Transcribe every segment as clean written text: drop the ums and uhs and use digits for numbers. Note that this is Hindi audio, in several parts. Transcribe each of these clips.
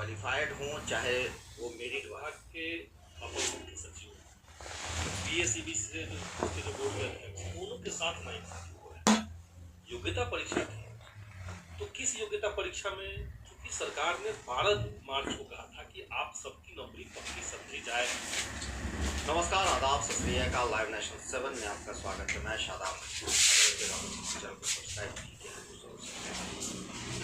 क्वालिफाइड हों चाहे वो मेरिट विभाग के अपर मुख्य सचिव PSEB से उसके जो बोर्ड के अध्यक्ष दोनों के साथ नाइंसाफी हो रहा है। योग्यता परीक्षा थी, तो किस योग्यता परीक्षा में, क्योंकि सरकार ने 12 मार्च को कहा था कि आप सबकी नौकरी पक्की समझी जाए। नमस्कार, आदाब, सत श्री अकाल। लाइव नेशन 7 में आपका स्वागत है। मैं शादाब। चैनल को सब्सक्राइब कीजिए।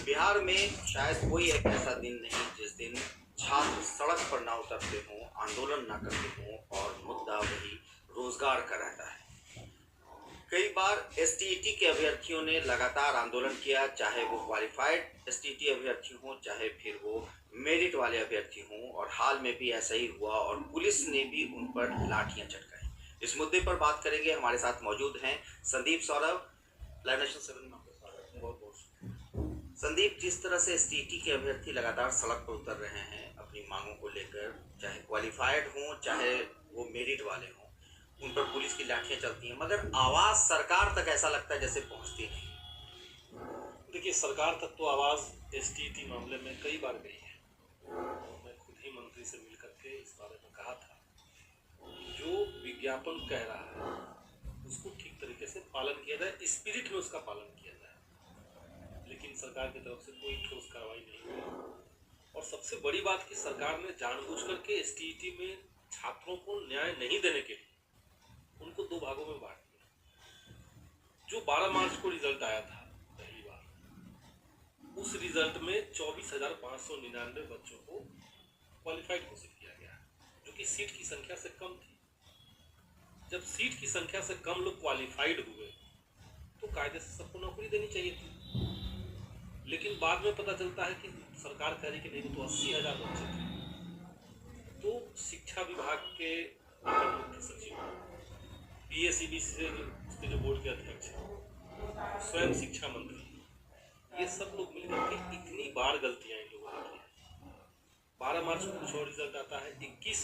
बिहार में शायद कोई एक ऐसा दिन नहीं जिस दिन छात्र सड़क पर ना उतरते हों, आंदोलन ना करते हों और मुद्दा वही रोजगार का रहता है। कई बार STET के अभ्यर्थियों ने लगातार आंदोलन किया, चाहे वो क्वालिफाइड STET अभ्यर्थी हों चाहे फिर वो मेरिट वाले अभ्यर्थी हों, और हाल में भी ऐसा ही हुआ और पुलिस ने भी उन पर लाठियां चटकाई। इस मुद्दे पर बात करेंगे। हमारे साथ मौजूद हैं संदीप सौरभ। लाइव नेशन 7 में आपका स्वागत है। बहुत बहुत संदीप, जिस तरह से STET के अभ्यर्थी लगातार सड़क पर उतर रहे हैं अपनी मांगों को लेकर, चाहे क्वालिफाइड हों चाहे वो मेरिट वाले हों, उन पर पुलिस की लाठियां चलती हैं, मगर आवाज सरकार तक ऐसा लगता है जैसे पहुंचती नहीं। देखिए, सरकार तक तो आवाज़ STET मामले में कई बार गई है। मैं खुद ही मंत्री से मिल करके इस बारे में कहा था, जो विज्ञापन कह रहा है उसको ठीक तरीके से पालन किया जाए, स्पिरिट में उसका पालन किया जाए, लेकिन सरकार की तरफ से कोई ठोस कार्रवाई नहीं हुई। और सबसे बड़ी बात कि सरकार ने जानबूझ करके STET में छात्रों को न्याय नहीं देने के लिए उनको 2 भागों में बांट दिया। जो 12 मार्च को रिजल्ट आया था पहली बार, उस रिजल्ट में 24,599 बच्चों को क्वालिफाइड घोषित किया गया, जो कि सीट की संख्या से कम थी। जब सीट की संख्या से कम लोग क्वालिफाइड हुए तो कायदे से सबको नौकरी देनी चाहिए थी, लेकिन बाद में पता चलता है कि सरकार कह रही कि नहीं, तो 80,000 बच्चे थे। तो शिक्षा विभाग के अपर मुख्य सचिव, PSEB से उसके जो बोर्ड के अध्यक्ष हैं, स्वयं शिक्षा मंत्री, ये सब लोग मिलकर के इतनी बार गलतियां इन लोगों ने की। 12 मार्च को कुछ और रिजल्ट आता है, 21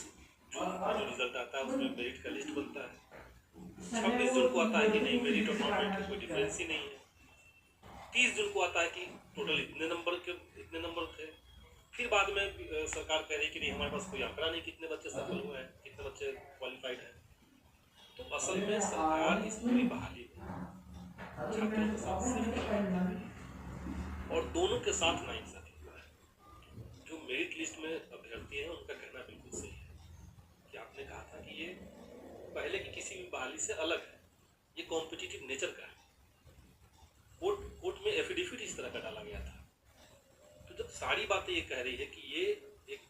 जून को जो रिजल्ट आता है उसमें मेरिट का लिस्ट बनता है, 26 जून को आता है कि नहीं, मेरिट और नॉन मेरिट का कोई डिफरेंस ही नहीं है। 30 जून को आता है कि टोटल इतने नंबर थे। फिर बाद में सरकार कह रही कि नहीं, हमारे पास कोई आंकड़ा नहीं कितने बच्चे सफल हुए हैं, कितने बच्चे क्वालिफाइड हैं। तो असल में सरकार इस पूरी बहाली में छात्रों के साथ सिर्फ और दोनों के साथ नाइंसाफी हुआ है। जो मेरिट लिस्ट में अभ्यर्थी हैं उनका कहना बिल्कुल सही है कि आपने कहा था कि ये पहले की किसी भी बहाली से अलग है, ये कॉम्पिटिटिव नेचर का है। कोर्ट में एफिडेविट इस तरह का डाला गया था। तो जब सारी बातें ये कह रही है कि ये एक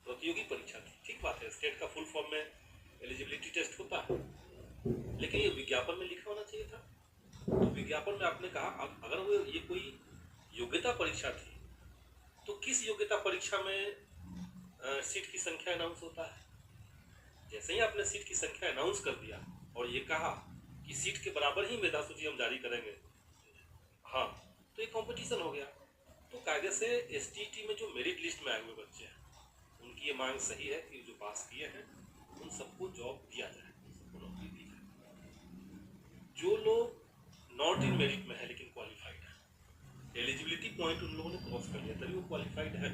प्रतियोगी परीक्षा थी, ठीक बात है, स्टेट का फुल फॉर्म में एलिजिबिलिटी टेस्ट होता है, लेकिन ये विज्ञापन में लिखा होना चाहिए था। तो विज्ञापन में आपने कहा अगर वो ये कोई योग्यता परीक्षा थी, तो किस योग्यता परीक्षा में सीट की संख्या अनाउंस होता है? जैसे ही आपने सीट की संख्या अनाउंस कर दिया और ये कहा कि सीट के बराबर ही मेधा सूची हम जारी करेंगे, हाँ, तो ये कंपटीशन हो गया। तो कायदे से STET में जो मेरिट लिस्ट में आए हुए बच्चे हैं, उनकी ये मांग सही है कि जो पास किए हैं उन सबको जॉब दिया जाए, सबको नौकरी दी जाए। जो लोग नॉट इन मेरिट में है लेकिन क्वालिफाइड है, एलिजिबिलिटी पॉइंट उन लोगों ने क्रॉस कर लिया, तभी वो क्वालिफाइड है।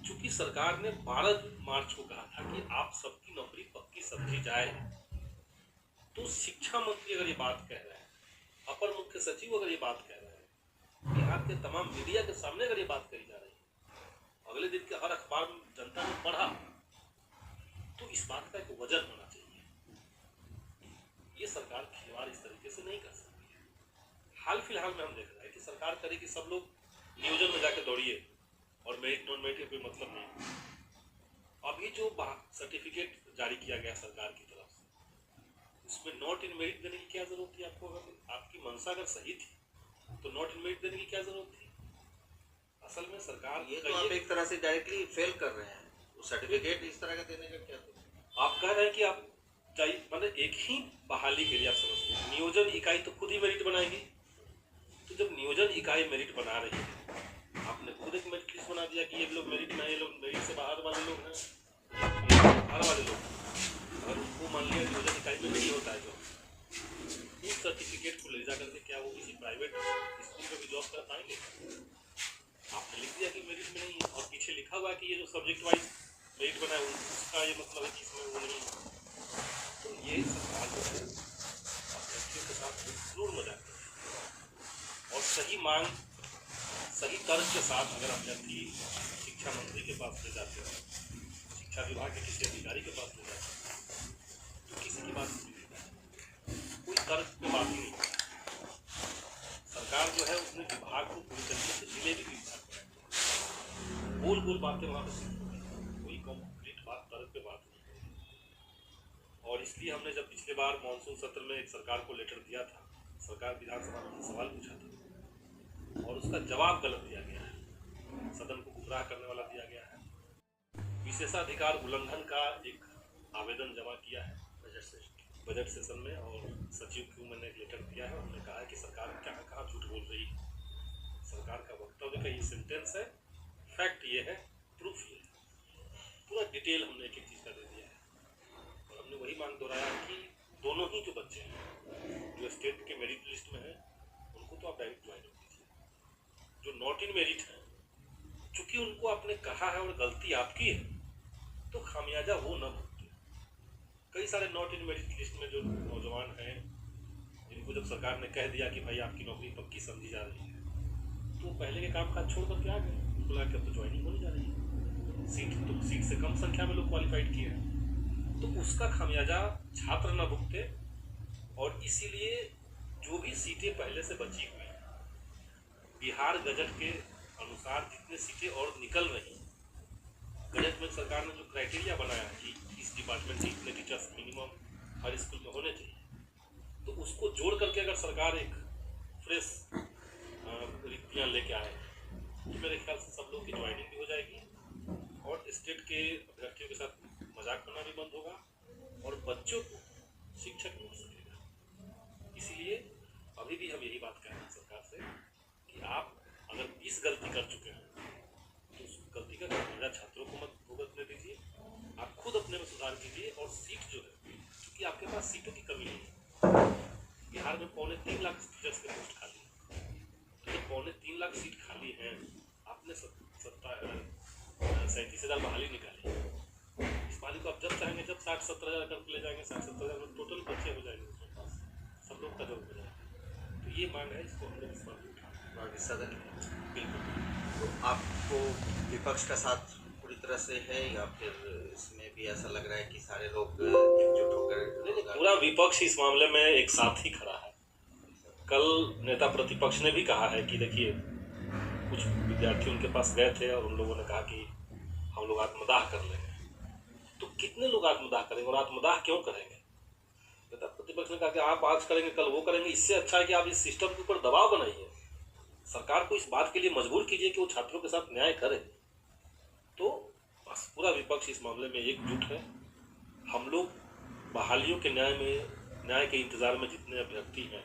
चूंकि सरकार ने 12 मार्च को कहा था कि आप सबकी नौकरी पक्की समझी जाए, तो शिक्षा मंत्री अगर ये बात कह रहे हैं, अपर मुख्य सचिव अगर ये बात कह रहे हैं, बिहार के तमाम मीडिया के सामने अगर ये बात कही जा रही है, अगले दिन के हर अखबार में जनता ने पढ़ा, तो इस बात का एक वजन होना चाहिए। ये सरकार खिलवाड़ इस तरीके से नहीं कर सकती है। हाल फिलहाल में हम देख रहे हैं कि सरकार करे कि सब लोग नियोजन में जाकर दौड़िए और मेरिट नॉन मेरिट का कोई मतलब नहीं। अब ये जो सर्टिफिकेट जारी किया गया सरकार की तरफ से, उसमें नॉट इन मेरिट देने की क्या जरूरत थी आपको? अगर आपकी मंशा अगर सही थी तो नॉट इन मेरिट देने की क्या जरूरत थी? असल में सरकार ये तो आप एक तरह से डायरेक्टली फेल कर रहे हैं। सर्टिफिकेट इस तरह का देने का क्या? आप कह रहे हैं कि आप चाहिए, मतलब एक ही बहाली के लिए आप समझते हैं नियोजन इकाई तो खुद ही मेरिट बनाएगी। तो जब नियोजन इकाई मेरिट बना रही है, आपने खुद एक मेरिट लिस्ट बना दिया कि ये लोग मेरिट में, ये लोग मेरिट से बाहर वाले लोग हैं, बाहर वाले लोग, अगर उनको मान लिया नियोजन इकाई में नहीं होता है जो, उस सर्टिफिकेट को ले जा करके क्या वो किसी प्राइवेट स्कूल में भी जॉब कर पाएंगे? आपने लिख दिया कि मेरिट में नहीं है और पीछे कि ये जो सब्जेक्ट वाइज मेरिट बना है उसका ये मतलब है कि इसमें वो नहीं है। तो ये सरकार जो है अभ्यर्थियों के साथ जरूर मजाक करे और सही मांग सही तर्क के साथ अगर अभ्यर्थी शिक्षा मंत्री के पास ले जाते हैं, शिक्षा विभाग के किसी अधिकारी के पास ले जाते हैं, तो किसी की बात नहीं है, कोई तर्क पे बात ही नहीं। सरकार जो है उसने विभाग को पूरी तरीके से जिले भी विभाग बनाया, गोल गोल बातें वहाँ पर सिर्फ होगी, कोई कॉम्प्लीट बात तर्क पे बात नहीं होगी। और इसलिए हमने जब पिछले बार मानसून सत्र में एक सरकार को लेटर दिया था, सरकार विधानसभा में सवाल पूछा था और उसका जवाब गलत दिया गया है, सदन को गुमराह करने वाला दिया गया है। विशेषाधिकार उल्लंघन का एक आवेदन जमा किया है बजट सेशन में और सचिव को मैंने एक लेटर दिया है। उन्होंने कहा है कि सरकार कहाँ कहाँ झूठ बोल रही है। सरकार का वक्तव्य का ये सेंटेंस है, फैक्ट ये है, प्रूफ ये है, पूरा डिटेल हमने एक एक चीज़ का दे दिया है। और हमने वही मांग दोहराया कि दोनों ही जो बच्चे हैं जो स्टेट के मेरिट लिस्ट में हैं उनको तो आप डायरेक्ट ज्वाइन कीजिए, जो नॉट इन मेरिट है चूंकि उनको आपने कहा है और गलती आपकी है तो खामियाजा वो न भुगते। कई सारे नॉट इन मेरिट लिस्ट में जो नौजवान हैं जिनको जब सरकार ने कह दिया कि भाई आपकी नौकरी पक्की समझी जा रही है तो पहले के काम काज छोड़ करके आ गए, बोला कि अब तो ज्वाइनिंग होने जा रही है, सीट से कम संख्या में लोग क्वालिफाइड किए हैं, तो उसका खामियाजा छात्र न भुगते। और इसीलिए जो भी सीटें पहले से बची हुई हैं, बिहार गजट के अनुसार जितने सीटें और निकल रही, गजट में सरकार ने जो क्राइटेरिया बनाया है कि इस डिपार्टमेंट के इतने टीचर्स मिनिमम हर स्कूल में होने चाहिए, तो उसको जोड़ करके अगर सरकार एक फ्रेश रिक्तियाँ लेके आए तो मेरे ख्याल से सब लोग की ज्वाइनिंग भी हो जाएगी और स्टेट के अभ्यर्थियों के साथ मजाक करना भी बंद होगा और बच्चों को शिक्षक मिल सकेगा। इसीलिए अभी भी हम यही बात कह रहे हैं सरकार से कि आप अगर 20 गलती कर चुके हैं तो उस गलती का खामियाजा छात्रों को मत भुगतने दीजिए, आप खुद अपने में सुधार कीजिए। और सीट जो है, क्योंकि आपके पास सीटों की कमी नहीं है, बिहार में 3.25 लाख टीचर्स के पोस्ट खाली है, तो 3.25 लाख सीट खाली हैं, आपने 37,000 बहाली निकाली, इस बहाली को आप जब चाहेंगे जब 60-70 हज़ार करके ले जाएंगे, 60-70 हज़ार में टोटल बच्चे हो जाएंगे उसके पास, सब लोग का जरूर हो जाएगा। तो ये मांग है, इसको हमने इस बार बाकी सदन बिल्कुल। तो आपको विपक्ष का साथ पूरी तरह से है या फिर इसमें भी ऐसा लग रहा है कि सारे लोग एकजुट होकर? पूरा विपक्ष इस मामले में एक साथ ही खड़ा है। कल नेता प्रतिपक्ष ने भी कहा है कि देखिए कुछ विद्यार्थी उनके पास गए थे और उन लोगों ने कहा कि हम लोग आत्मदाह कर लेंगे, तो कितने लोग आत्मदाह करेंगे और आत्मदाह क्यों करेंगे? नेता प्रतिपक्ष ने कहा कि आप आज करेंगे कल वो करेंगे, इससे अच्छा है कि आप इस सिस्टम के ऊपर दबाव बनाइए, सरकार को इस बात के लिए मजबूर कीजिए कि वो छात्रों के साथ न्याय करे। तो बस पूरा विपक्ष इस मामले में एकजुट है। हम लोग बहालियों के न्याय के इंतजार में जितने अभ्यर्थी हैं